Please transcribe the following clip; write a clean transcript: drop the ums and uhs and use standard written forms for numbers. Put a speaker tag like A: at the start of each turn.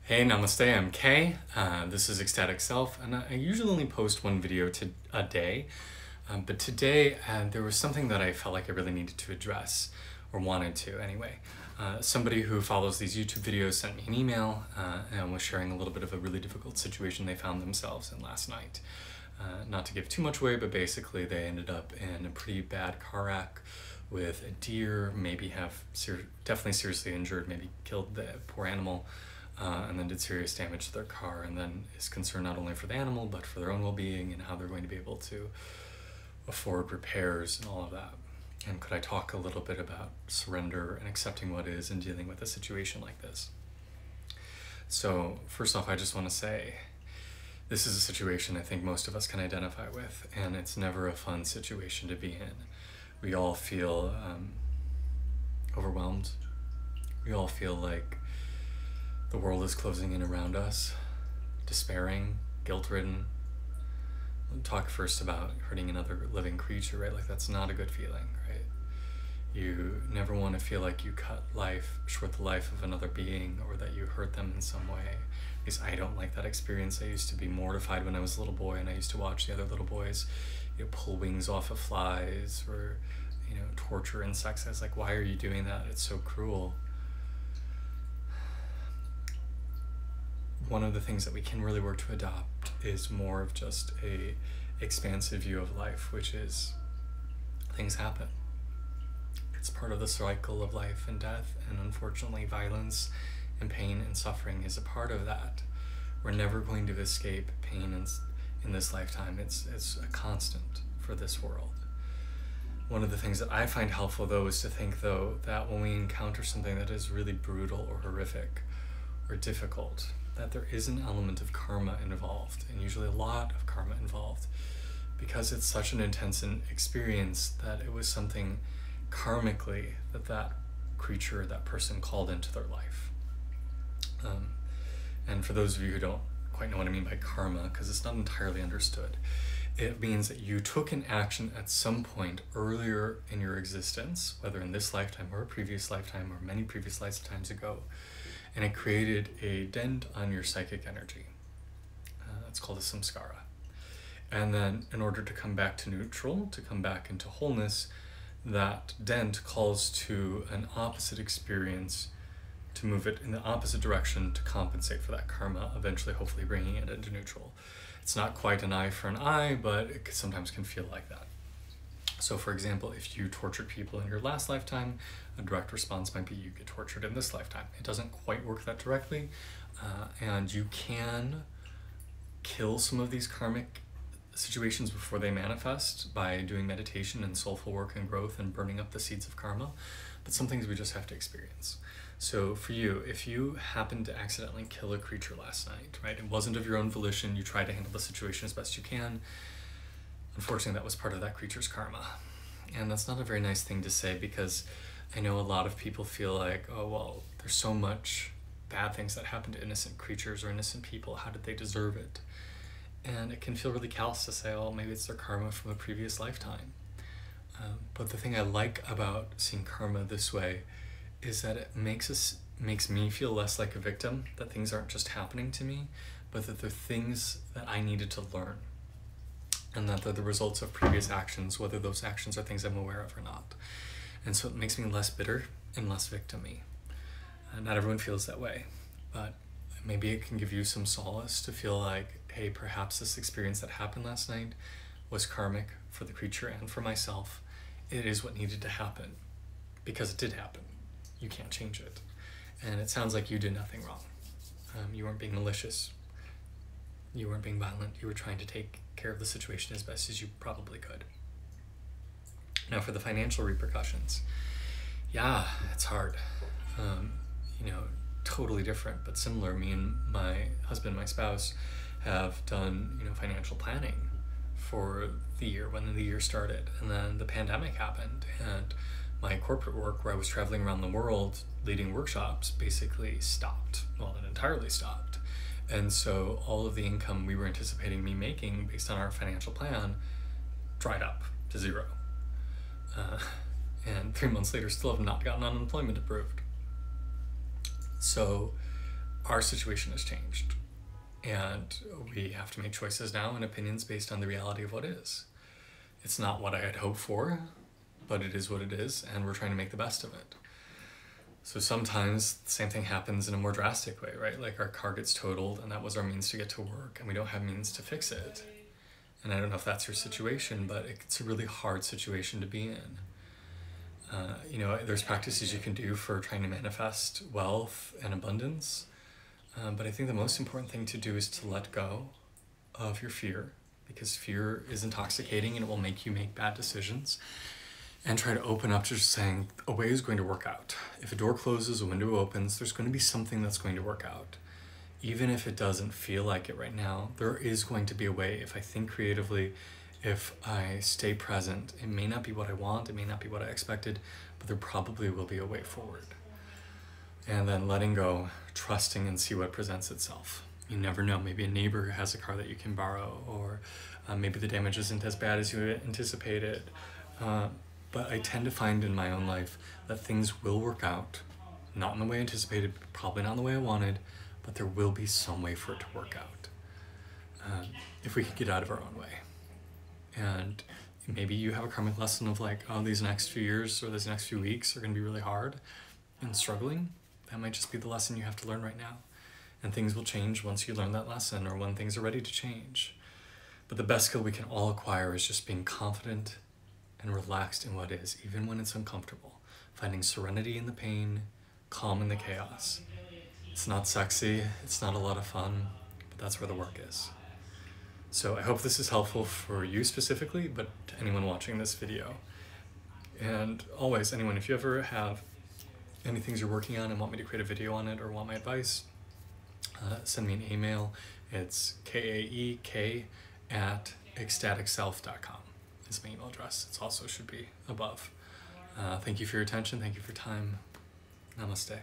A: Hey, namaste, I'm Kay. This is Ecstatic Self, and I usually only post one video a day, but today there was something that I felt like I really needed to address, or wanted to anyway. Somebody who follows these YouTube videos sent me an email and was sharing a little bit of a really difficult situation they found themselves in last night. Not to give too much away, but basically they ended up in a pretty bad car wreck with a deer, maybe definitely seriously injured, maybe killed the poor animal, and then did serious damage to their car, and then is concerned not only for the animal but for their own well-being and how they're going to be able to afford repairs and all of that. And could I talk a little bit about surrender and accepting what is and dealing with a situation like this? So first off, I just want to say this is a situation I think most of us can identify with, and it's never a fun situation to be in. We all feel overwhelmed. We all feel like the world is closing in around us, despairing, guilt-ridden. We'll talk first about hurting another living creature, right? Like, that's not a good feeling, right? You never want to feel like you cut short the life of another being, or that you hurt them in some way. Because I don't like that experience. I used to be mortified when I was a little boy, and I used to watch the other little boys, pull wings off of flies, or, torture insects. I was like, why are you doing that? It's so cruel. One of the things that we can really work to adopt is more of just a expansive view of life, which is things happen. It's part of the cycle of life and death, and unfortunately violence and pain and suffering is a part of that. We're never going to escape pain in this lifetime. It's a constant for this world. One of the things that I find helpful, though, is to think, though, that when we encounter something that is really brutal or horrific or difficult, that there is an element of karma involved, and usually a lot of karma involved, because it's such an intense experience that it was something karmically that creature, that person called into their life. And for those of you who don't quite know what I mean by karma, because it's not entirely understood, it means that you took an action at some point earlier in your existence, whether in this lifetime or a previous lifetime or many previous lifetimes ago, and it created a dent on your psychic energy. It's called a samskara. And then in order to come back to neutral, to come back into wholeness, that dent calls to an opposite experience to move it in the opposite direction to compensate for that karma, eventually hopefully bringing it into neutral. It's not quite an eye for an eye, but it sometimes can feel like that. So for example, if you tortured people in your last lifetime, a direct response might be you get tortured in this lifetime. It doesn't quite work that directly, and you can kill some of these karmic situations before they manifest by doing meditation and soulful work and growth and burning up the seeds of karma, but some things we just have to experience. So for you, if you happened to accidentally kill a creature last night, right, it wasn't of your own volition, you tried to handle the situation as best you can, unfortunately that was part of that creature's karma. And that's not a very nice thing to say, because I know a lot of people feel like, oh well, there's so much bad things that happen to innocent creatures or innocent people, how did they deserve it? And it can feel really callous to say, oh, maybe it's their karma from a previous lifetime. But the thing I like about seeing karma this way is that it makes me feel less like a victim, that things aren't just happening to me, but that they're things that I needed to learn, and that they're the results of previous actions, whether those actions are things I'm aware of or not. And so it makes me less bitter and less victim-y. Not everyone feels that way, but maybe it can give you some solace to feel like, hey, perhaps this experience that happened last night was karmic for the creature and for myself. It is what needed to happen, because it did happen. You can't change it. And it sounds like you did nothing wrong. You weren't being malicious. You weren't being violent. You were trying to take care of the situation as best as you probably could. Now for the financial repercussions, yeah, it's hard. Totally different, but similar. Me and my husband, my spouse, have done, financial planning for the year when the year started, and then the pandemic happened, and my corporate work, where I was traveling around the world leading workshops, basically stopped. Well, it entirely stopped. And so all of the income we were anticipating me making based on our financial plan dried up to zero. And 3 months later, still have not gotten unemployment approved. So our situation has changed. And we have to make choices now and opinions based on the reality of what is. It's not what I had hoped for, but it is what it is, and we're trying to make the best of it. So sometimes the same thing happens in a more drastic way, right? Like our car gets totaled, and that was our means to get to work, and we don't have means to fix it. And I don't know if that's your situation, but it's a really hard situation to be in. There's practices you can do for trying to manifest wealth and abundance. But I think the most important thing to do is to let go of your fear, because fear is intoxicating and it will make you make bad decisions. And try to open up to just saying, a way is going to work out. If a door closes, a window opens, there's going to be something that's going to work out. Even if it doesn't feel like it right now, there is going to be a way. If I think creatively, if I stay present, it may not be what I want, it may not be what I expected, but there probably will be a way forward. And then letting go, trusting, and see what presents itself. You never know. Maybe a neighbor has a car that you can borrow, or maybe the damage isn't as bad as you anticipated. But I tend to find in my own life that things will work out, not in the way I anticipated, probably not in the way I wanted, but there will be some way for it to work out, if we could get out of our own way. And maybe you have a karmic lesson of like, oh, these next few years or these next few weeks are going to be really hard and struggling. That might just be the lesson you have to learn right now. And things will change once you learn that lesson or when things are ready to change. But the best skill we can all acquire is just being confident and relaxed in what is, even when it's uncomfortable. Finding serenity in the pain, calm in the chaos. It's not sexy, it's not a lot of fun, but that's where the work is. So I hope this is helpful for you specifically, but to anyone watching this video. And always, anyone, if you ever have any things you're working on and want me to create a video on it or want my advice, send me an email. It's kaek@ecstaticself.com. is my email address. It also should be above. Thank you for your attention. Thank you for your time. Namaste.